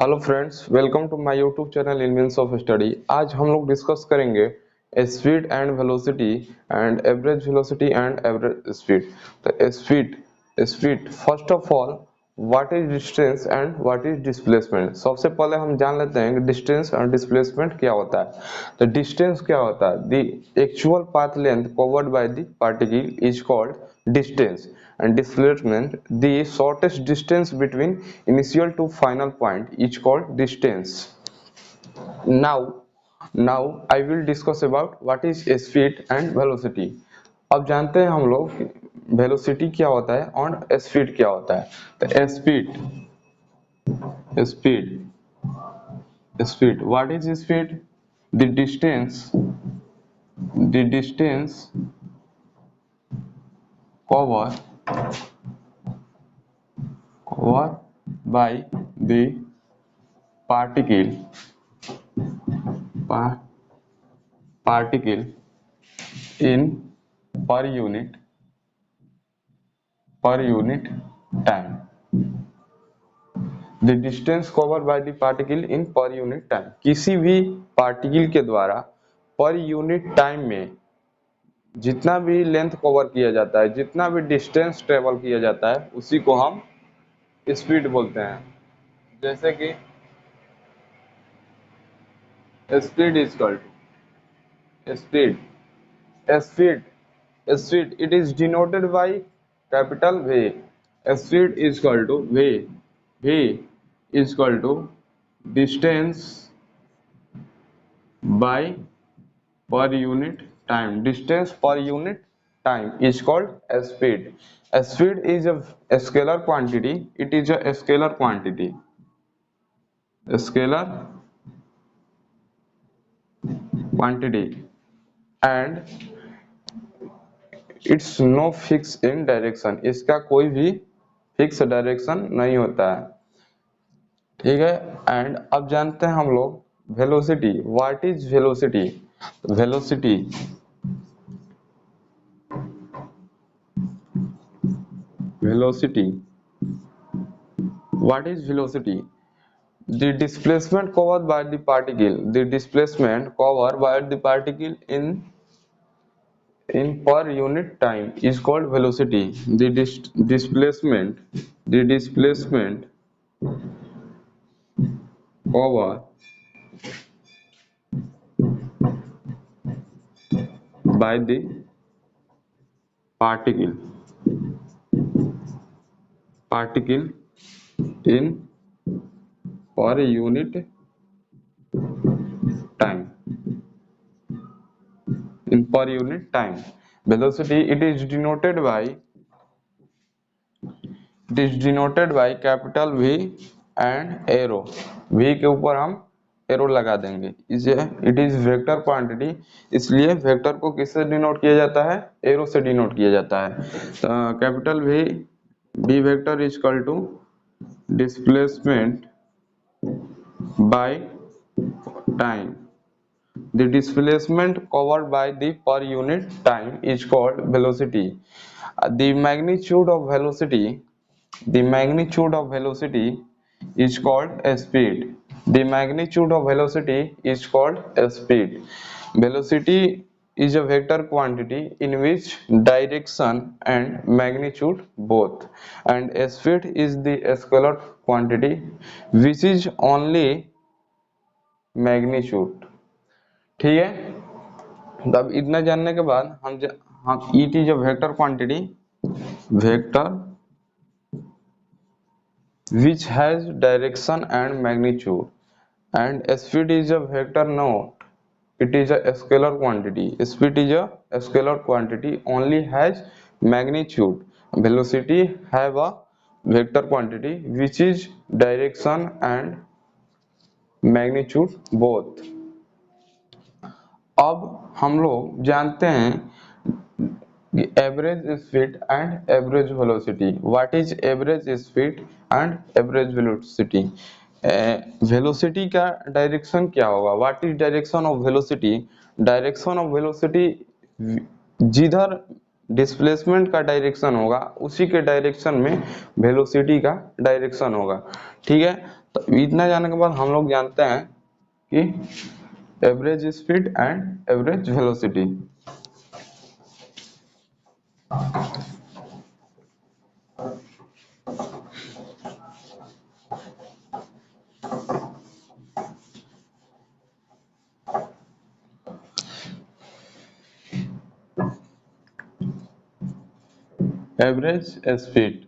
Hello friends, welcome to my YouTube channel इनविंस of study. आज हम लोग डिस्कस करेंगे speed and velocity and average velocity and average speed. तो speed first of all, what is distance and what is displacement. सबसे पहले हम जान लेते हैं कि डिस्टेंस और डिस्प्लेसमेंट क्या होता है। तो डिस्टेंस क्या होता है? The actual path length covered by the particle is called distance, and displacement, the shortest distance between initial to final point, is called distance. Now I will discuss about what is speed and velocity. अब जानते हैं हम लोग velocity क्या होता है और speed क्या होता है। तो speed what is speed? the distance covered by the particle in per unit time. The distance covered by the particle in per unit time. किसी भी पार्टिकल के द्वारा पर यूनिट टाइम में जितना भी लेंथ कवर किया जाता है, जितना भी डिस्टेंस ट्रेवल किया जाता है, उसी को हम स्पीड बोलते हैं। जैसे कि speed is equal to speed it is denoted by capital V. Speed is equal to V is equal to distance by per unit time. Distance per unit time is called speed. Speed is a scalar quantity. It is a scalar quantity. Scalar quantity, and it's no fix in direction. इसका कोई भी fix direction नहीं होता है, ठीक है। And अब जानते हैं हम लोग velocity. What is velocity? Velocity what is velocity? the displacement covered by the particle in per unit time is called velocity. The displacement covered by the particle in per unit time. Velocity, it is denoted by capital V and arrow. V के ऊपर हम arrow लगा देंगे। इसे it is vector quantity, इसलिए vector को किससे denote किया जाता है? एरो से डिनोट किया जाता है। Capital V vector is equal to displacement by time. The displacement covered by the per unit time is called velocity. The magnitude of velocity is called speed. The magnitude of velocity is called speed. Velocity is a vector quantity in which direction and magnitude both, and speed is the scalar quantity which is only magnitude. ठीक है। तब इतना जानने के बाद हम it is a vector quantity which has direction and magnitude, and speed is a vector note. It is a scalar quantity. Speed is a scalar quantity, only has magnitude. Velocity have a vector quantity which is direction and magnitude both. अब हम लोग जानते हैं average speed and average velocity. What is average speed and average velocity? Velocity का direction क्या होगा? What is direction of velocity? Direction of velocity जिधर displacement का डायरेक्शन होगा उसी के डायरेक्शन में वेलोसिटी का डायरेक्शन होगा, ठीक है। तो इतना जानने के बाद हम लोग जानते हैं कि average speed and average velocity. Average speed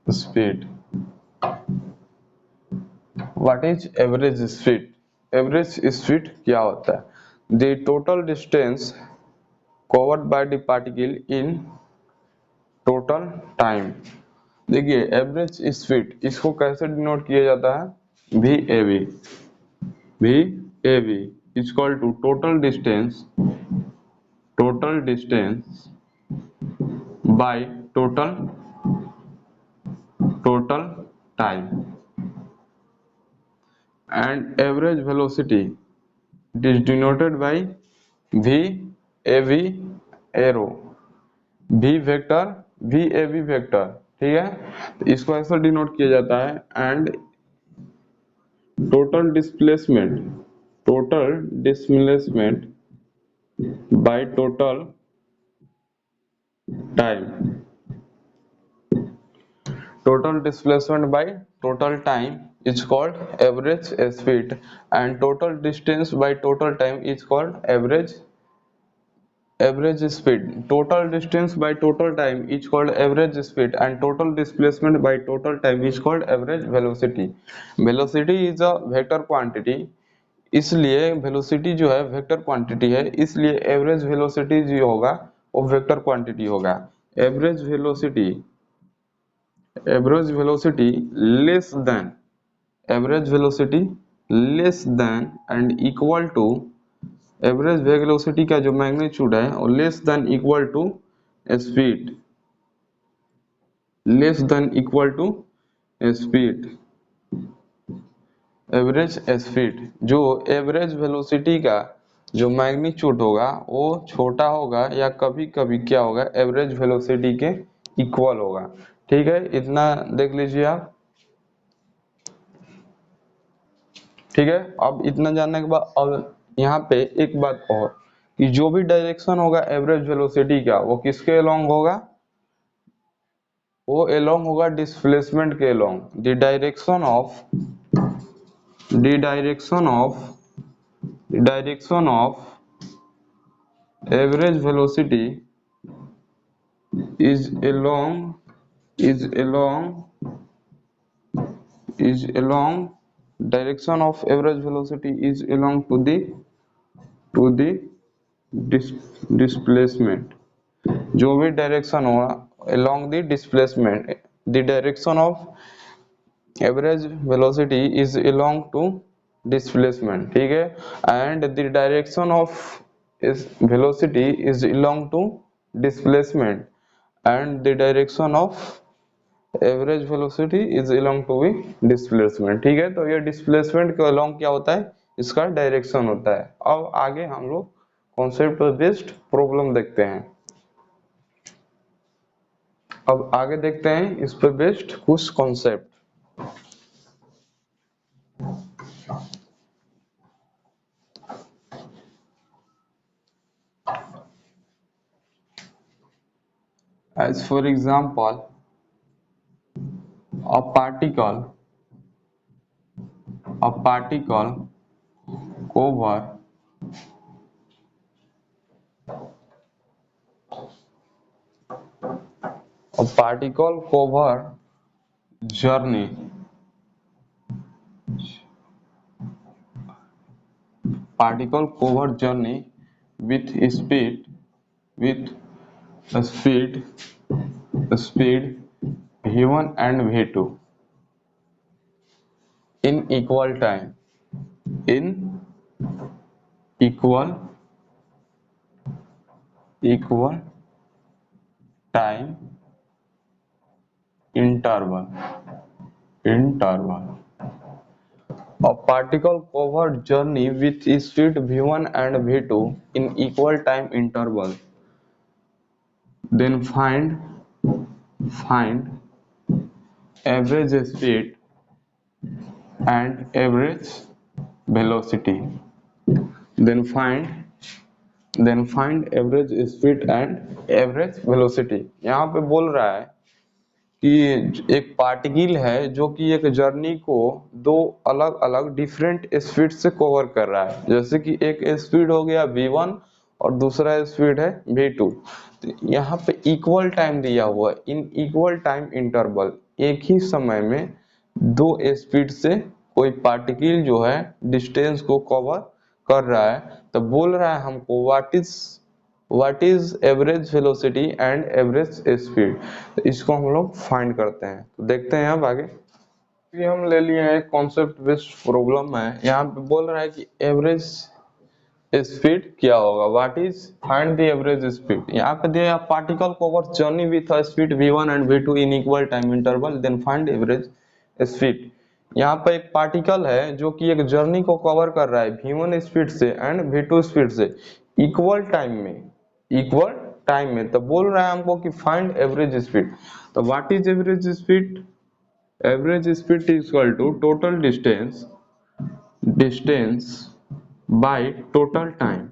speed what is average speed? Average speed क्या होता है? The total distance covered by the particle in total time. देखिए एवरेज स्पीड इसको कैसे डिनोट किया जाता है? V A V, V A V is equal to total distance by total time, and average velocity it is denoted by v a v arrow, v vector v a v vector, ठीक है। तो इसको ऐसा denote किया जाता है। And total displacement by time total displacement by total time is called average speed, and total distance by total time is called average speed. Total distance by total time is called average speed, and total displacement by total time is called average velocity. Velocity is a vector quantity, इसलिए velocity जो है vector quantity है, इसलिए average velocity जो होगा वो vector quantity होगा। Average velocity less than average velocity less than and equal to average velocity का जो मैग्नीट्यूड है वो less than equal to speed, less than equal to speed. Average speed जो एवरेज वेलोसिटी का जो मैग्नीट्यूड होगा वो छोटा होगा या कभी कभी क्या होगा एवरेज वेलोसिटी के इक्वल होगा, ठीक है। इतना देख लीजिए आप, ठीक है। अब इतना जानने के बाद अब यहाँ पे एक बात और कि जो भी डायरेक्शन होगा एवरेज वेलोसिटी का वो किसके अलोंग होगा? वो अलोंग होगा डिस्प्लेसमेंट के along. The direction of average velocity is along is along is along direction of average velocity is along to the displacement। जो भी डायरेक्शन होगा along the displacement, the direction of average velocity is along to displacement, ठीक है। and the direction of is velocity is along to displacement, and the direction of average velocity is along to be displacement, ठीक है। तो ये displacement के along क्या होता है? इसका डायरेक्शन होता है। अब आगे हम लोग कॉन्सेप्ट बेस्ड प्रॉब्लम देखते हैं। अब आगे देखते हैं इस पे बेस्ड कुछ concept. As for example a particle over journey with speed v1 and v2 in equal time in equal time interval A particle covered journey with speed v1 and v2 in equal time interval. Then find average speed and average velocity. Then find average speed and average velocity. यहाँ पे बोल रहा है कि एक particle है जो कि एक जर्नी को दो अलग अलग डिफरेंट स्पीड से कवर कर रहा है। जैसे कि एक स्पीड हो गया v1 और दूसरा स्पीड है v2। तो यहाँ पे इक्वल टाइम दिया हुआ है, इन इक्वल टाइम इंटरवल, एक ही समय में दो स्पीड से कोई पार्टिकल जो है डिस्टेंस को कवर कर रहा है। तो बोल रहा है हमको what is average velocity and average speed. तो इसको हम लोग फाइंड करते हैं। तो देखते हैं अब आगे। ये हम ले लिए हैं कॉन्सेप्ट बेस्ड प्रॉब्लम है। यहाँ पे बोल रहा है कि एवरेज स्पीड क्या होगा, what is find the average speed. यहाँ पे दिया particle cover journey with a speed v1 and v2 in equal time interval, then find average speed. यहाँ पे एक पार्टिकल है जो कि एक जर्नी को कवर कर रहा है v1 स्पीड से एंड v2 स्पीड से इक्वल टाइम में। तो बोल रहा है हमको कि फाइंड एवरेज स्पीड। तो what is average speed, average speed is equal to total distance by total time.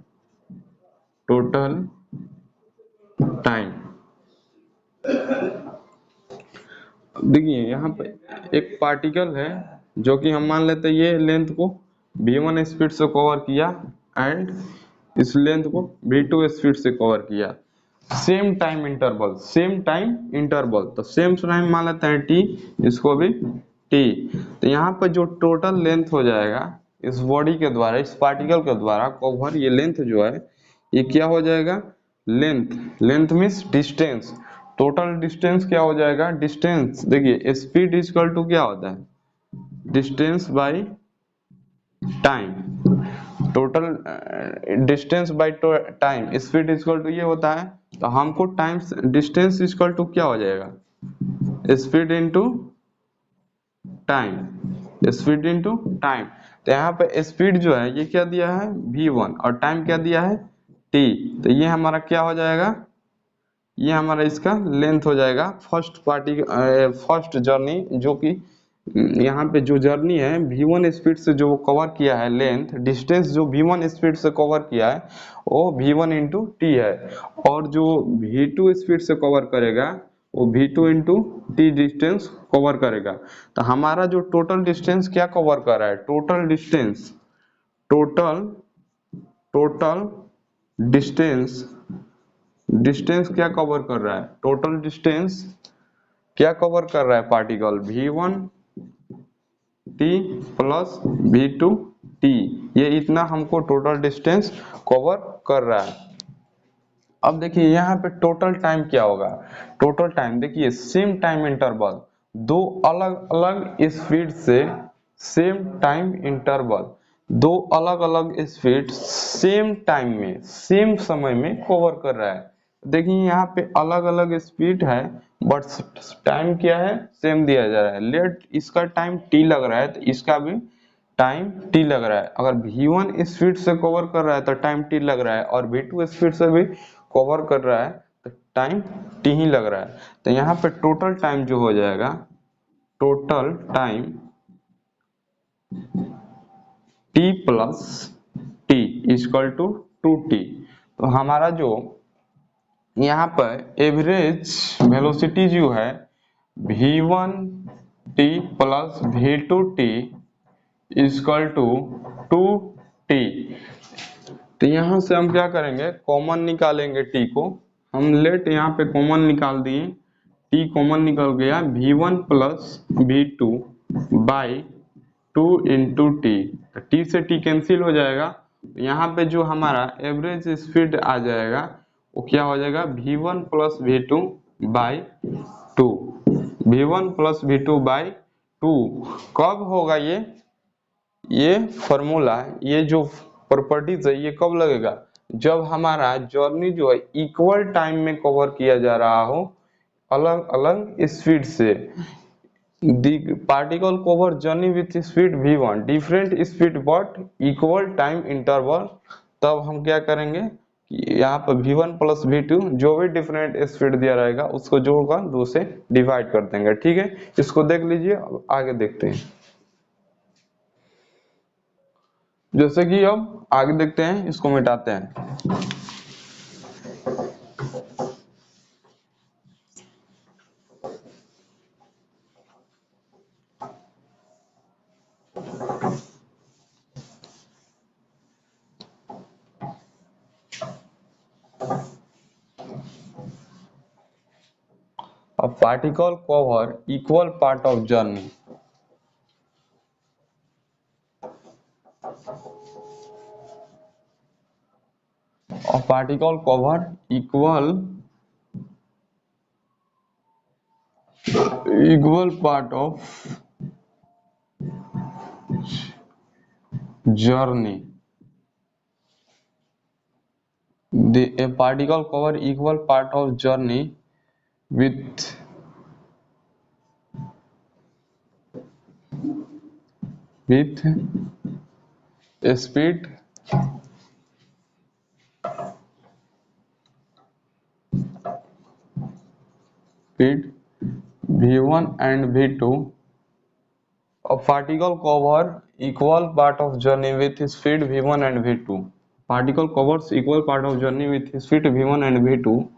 देखिए यहाँ पे एक पार्टिकल है जो कि हम मान लेते हैं ये लेंथ को v1 स्पीड से कवर किया एंड इस लेंथ को v2 स्पीड से कवर किया। सेम टाइम इंटरवल तो सेम टाइम मान लेते हैं t, इसको भी t। तो यहाँ पर जो टोटल लेंथ हो जाएगा इस बॉडी के द्वारा, इस पार्टिकल के द्वारा कवर, ये लेंथ जो है ये क्या हो जाएगा, length means distance. Total distance क्या हो जाएगा, डिस्टेंस देखिए स्पीड इक्वल टू क्या होता है, distance by time. Total distance by time, speed equal to ये होता है। तो हमको टाइम डिस्टेंस इक्वल टू क्या हो जाएगा, speed into time, speed into time. तो यहाँ पे स्पीड जो है ये क्या दिया है v1 और टाइम क्या दिया है t। तो ये हमारा क्या हो जाएगा, ये हमारा इसका लेंथ हो जाएगा फर्स्ट जर्नी, जो कि यहाँ पे जो जर्नी है v1 स्पीड से जो कवर किया है, लेंथ डिस्टेंस जो v1 स्पीड से कवर किया है वो v1 इंटू टी है, और जो v2 स्पीड से कवर करेगा वो v2 into T distance cover करेगा। तो हमारा जो टोटल डिस्टेंस क्या कवर कर रहा है, टोटल डिस्टेंस क्या कवर कर रहा है, टोटल डिस्टेंस क्या कवर कर रहा है particle, v1 t plus v2 t, ये इतना हमको टोटल डिस्टेंस कवर कर रहा है। अब देखिए यहाँ पे टोटल टाइम क्या होगा, टोटल टाइम देखिए सेम टाइम इंटरवल, दो अलग अलग स्पीड से सेम टाइम इंटरवल, दो अलग अलग स्पीड सेम टाइम में सेम समय में कवर कर रहा है। देखिए यहाँ पे अलग अलग स्पीड है बट टाइम क्या है, सेम दिया जा रहा है। लेट इसका टाइम t लग रहा है तो इसका भी टाइम t लग रहा है। अगर v1 स्पीड से कवर कर रहा है तो टाइम t लग रहा है, और v2 स्पीड से भी कवर कर रहा है तो टाइम t ही लग रहा है। तो यहाँ पे टोटल टाइम जो हो जाएगा, total time t plus t equal to 2t। तो हमारा जो यहाँ पर एवरेज वेलोसिटी जो है v1 t plus v2 t equal to 2t। तो यहाँ से हम क्या करेंगे, कॉमन निकालेंगे t को। हम लेट यहाँ पे कॉमन निकाल दिए, t कॉमन निकल गया, v1 plus v2 by 2 into T. t से t कैंसिल हो जाएगा। यहाँ पे जो हमारा एवरेज स्पीड आ जाएगा वो क्या हो जाएगा, v1 plus v2 by 2, v1 plus v2 by 2। कब होगा ये फॉर्मूला, ये जो प्रॉपर्टीज है ये कब लगेगा, जब हमारा जर्नी जो है इक्वल टाइम में कवर किया जा रहा हो अलग अलग स्पीड से। The particle cover journey with speed v1 different speed but equal time interval। तब हम क्या करेंगे कि यहाँ पर v1 प्लस v2 जो भी डिफरेंट स्पीड दिया रहेगा उसको जोड़कर 2 से डिवाइड कर देंगे। ठीक है, इसको देख लीजिए, अब आगे देखते हैं। जैसे कि अब आगे देखते हैं, इसको मिटाते हैं। A particle cover equal part of journey। A particle cover equal part of journey। A particle cover equal part of journey with a speed v1 and v2। A particle cover equal part of journey with speed v1 and v2। Particle covers equal part of journey with speed v1 and v2।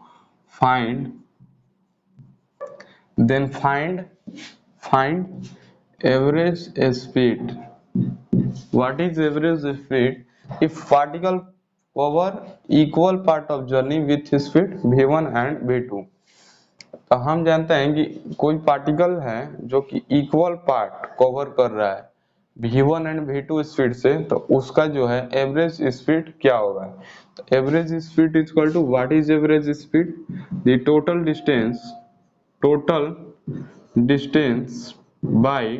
Find then find average speed। What is average speed? If particle cover equal part of journey with speed v1 and v2। तो हम जानते हैं कि कोई particle है जो कि equal part cover कर रहा है v1 एंड v2 स्पीड से, तो उसका जो है एवरेज स्पीड क्या होगा। तो average speed is equal to what is average speed, the total distance by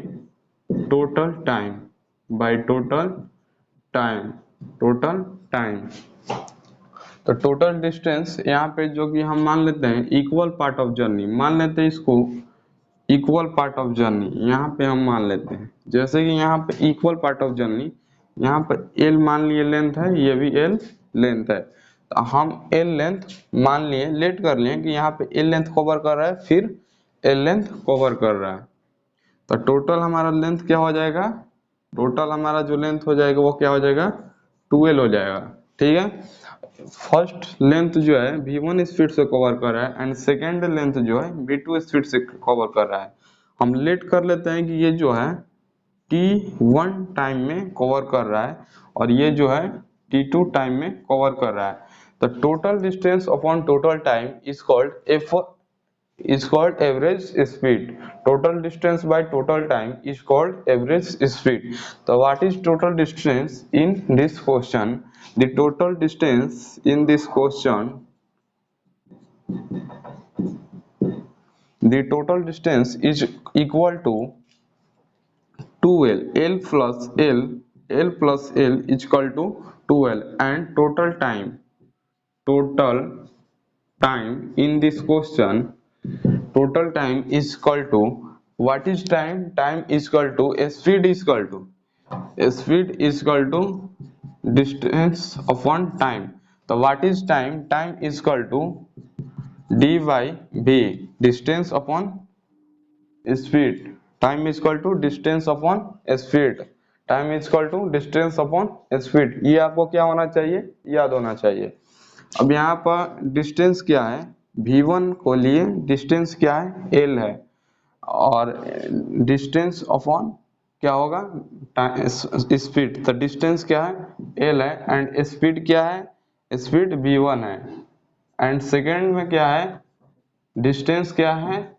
total time. तो टोटल डिस्टेंस यहाँ पे जो कि हम मान लेते हैं इक्वल पार्ट ऑफ जर्नी, मान लेते हैं इसको इक्वल पार्ट ऑफ जर्नी, यहाँ पे हम मान लेते हैं जैसे कि यहाँ पे इक्वल पार्ट ऑफ जर्नी, यहाँ पर एल मान लिए लेंथ है, ये भी एल लेंथ है, तो हम एल लेंथ मान लिए, लेट कर लिए कि यहाँ पे एल लेंथ कवर कर रहा है, फिर एल लेंथ कवर कर रहा है। तो टोटल हमारा लेंथ क्या हो जाएगा, टोटल हमारा जो लेंथ हो जाएगा वो क्या हो जाएगा 12 हो जाएगा। ठीक है, फर्स्ट लेंथ जो है v1 स्पीड से कवर कर रहा है एंड सेकेंड लेंथ जो है v2 स्पीड से कवर कर रहा है। हम लेट कर लेते हैं कि ये जो है t1 टाइम में कवर कर रहा है और ये जो है t2 टाइम में कवर कर रहा है। तो total distance upon total time is called average speed। total distance by total time is called average speed। so what is total distance in this question? The total distance in this question, the total distance is equal to 2l, l plus l is equal to 2l and total time in this question, total time is equal to what is time, time is equal to speed is equal to distance upon time। तो what is time, time is equal to d by v, distance upon speed, time is equal to distance upon speed, time is equal to distance upon speed। ये आपको क्या होना चाहिए, याद होना चाहिए। अब यहाँ पर डिस्टेंस क्या है, v1 को लिए डिस्टेंस क्या है l है और डिस्टेंस अपॉन क्या होगा स्पीड, तो डिस्टेंस क्या है l है एंड स्पीड क्या है, स्पीड v1 है एंड सेकेंड में क्या है डिस्टेंस क्या है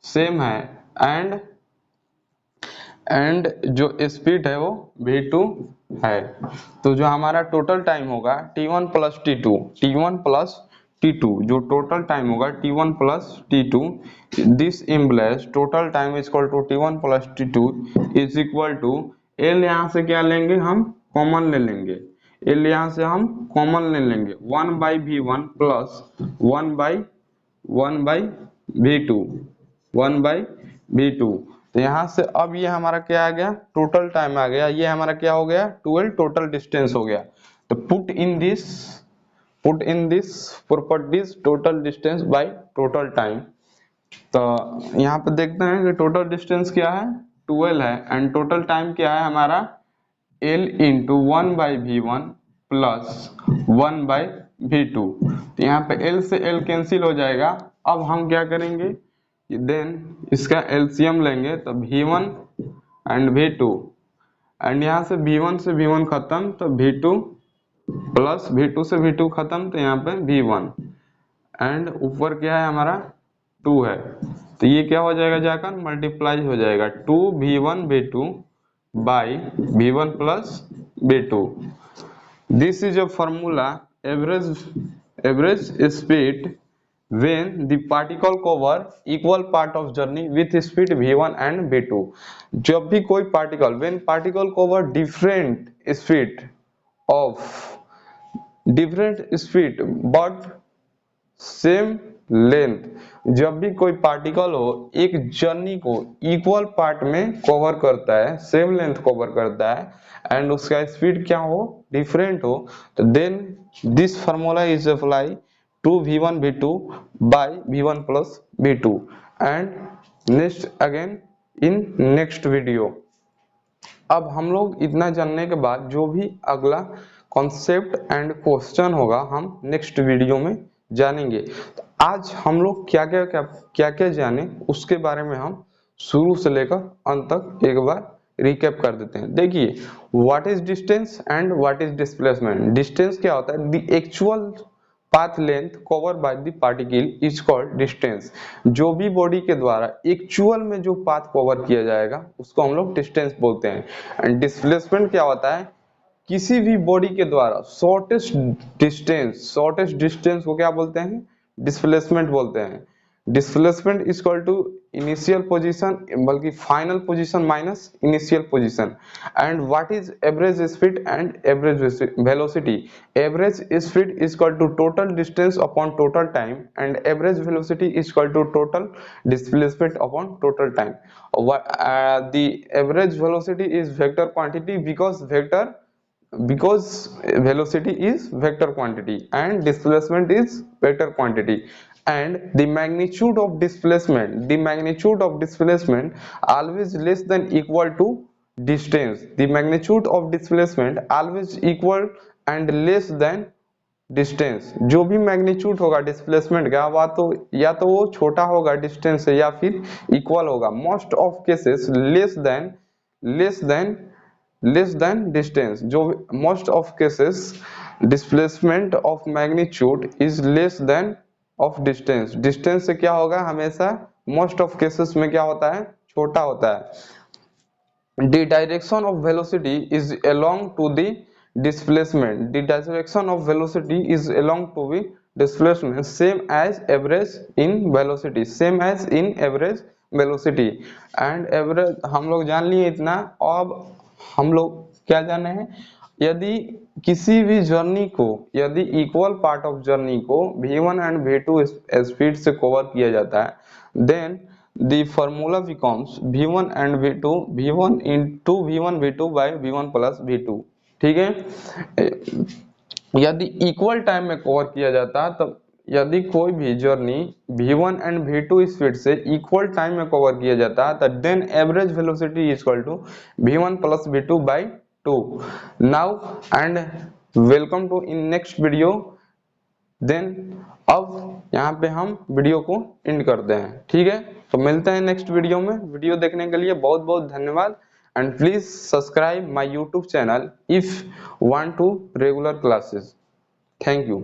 सेम है एंड जो स्पीड है वो v2 है। तो जो हमारा टोटल टाइम होगा t1 प्लस t2 जो टोटल टाइम होगा t1 plus t2, this implies total time is equal to t1 plus t2 is equal to l, यहाँ से क्या लेंगे हम कॉमन ले लेंगे, l यहाँ से हम कॉमन ले लेंगे 1 by v1 plus 1 by v2 1 by v2 तो यहाँ से अब ये हमारा क्या आ गया, टोटल टाइम आ गया, ये हमारा क्या हो गया, 12 टोटल डिस्टेंस हो गया। तो put in this properties total distance by total time. तो यहाँ पे देखते हैं कि टोटल डिस्टेंस क्या है, 12 है, एंड टोटल टाइम क्या है हमारा, L into 1/v1 plus 1/v2। तो यहाँ पे L से L कैंसिल हो जाएगा। अब हम क्या करेंगे, देन इसका एलसीएम लेंगे, तो v1 एंड v2, एंड यहाँ से v1 से v1 खत्म, तो v2 प्लस v2 से v2 खत्म, तो यहाँ पे v1, एंड ऊपर क्या है हमारा 2 है, तो ये क्या हो जाएगा, जाकर मल्टीप्लाई हो जाएगा 2v1v2 by v1 plus v2। This is a formula average speed when the particle cover equal part of journey with speed v1 and v2। जब भी कोई particle when particle cover different speed but same length, जब भी कोई particle हो एक journey को equal part में कवर करता है, सेम लेंथ कवर करता है, एंड उसका स्पीड क्या हो, डिफरेंट हो, तो then this formula is apply to v1 v2 by v1 plus v2। And next again in next video. अब हम लोग इतना जानने के बाद जो भी अगला कॉन्सेप्ट एंड क्वेश्चन होगा हम नेक्स्ट वीडियो में जानेंगे। तो आज हम लोग क्या क्या जाने उसके बारे में हम शुरू से लेकर अंत तक एक बार रिकैप कर देते हैं। देखिए, what is distance and what is displacement. Distance क्या होता है, the actual path length cover by the particle is called distance. जो भी बॉडी के द्वारा एक्चुअल में जो पाथ कवर किया जाएगा उसको हम लोग डिस्टेंस बोलते हैं। एंड डिस्प्लेसमेंट क्या होता है, किसी भी बॉडी के द्वारा शॉर्टेस्ट डिस्टेंस को क्या बोलते हैं, डिस्प्लेसमेंट बोलते हैं। Displacement is equal to initial position, बल्कि final position minus initial position. And what is average speed and average velocity. Average speed is equal to total distance upon total time, and average velocity is equal to total displacement upon total time. The average velocity is vector quantity because velocity is vector quantity and displacement is vector quantity, and the magnitude of displacement always less than equal to distance। the magnitude of displacement always equal and less than distance. जो भी magnitude होगा displacement का या तो वो छोटा होगा distance से या फिर इक्वल होगा। Most of cases less than distance. जो most of cases displacement of magnitude is less than of distance. Distance से क्या होगा, हमेशा मोस्ट ऑफ केसेस में क्या होता है, छोटा होता है। The direction of velocity is along to the displacement। the direction of velocity is along to the displacement same as average velocity and average हम लोग जान लिए इतना। अब हम लोग क्या जाने हैं, यदि किसी भी जर्नी को, यदि इक्वल पार्ट ऑफ जर्नी को v1 एंड v2 स्पीड से कवर किया जाता है, then the formula becomes v1 and v1 into v1 v2 by v1 plus v2। ठीक है, यदि इक्वल टाइम में कवर किया जाता है, तब यदि कोई भी journey v1 and v2 speed से इक्वल टाइम में कवर किया जाता है, तो then average velocity is equal to v1 plus v2 by 2। Now and welcome to in next video. Then अब यहाँ पे हम वीडियो को एंड करते हैं। ठीक है, तो मिलते हैं नेक्स्ट वीडियो में। वीडियो देखने के लिए बहुत बहुत धन्यवाद, and please subscribe my YouTube channel if want to regular classes। Thank you।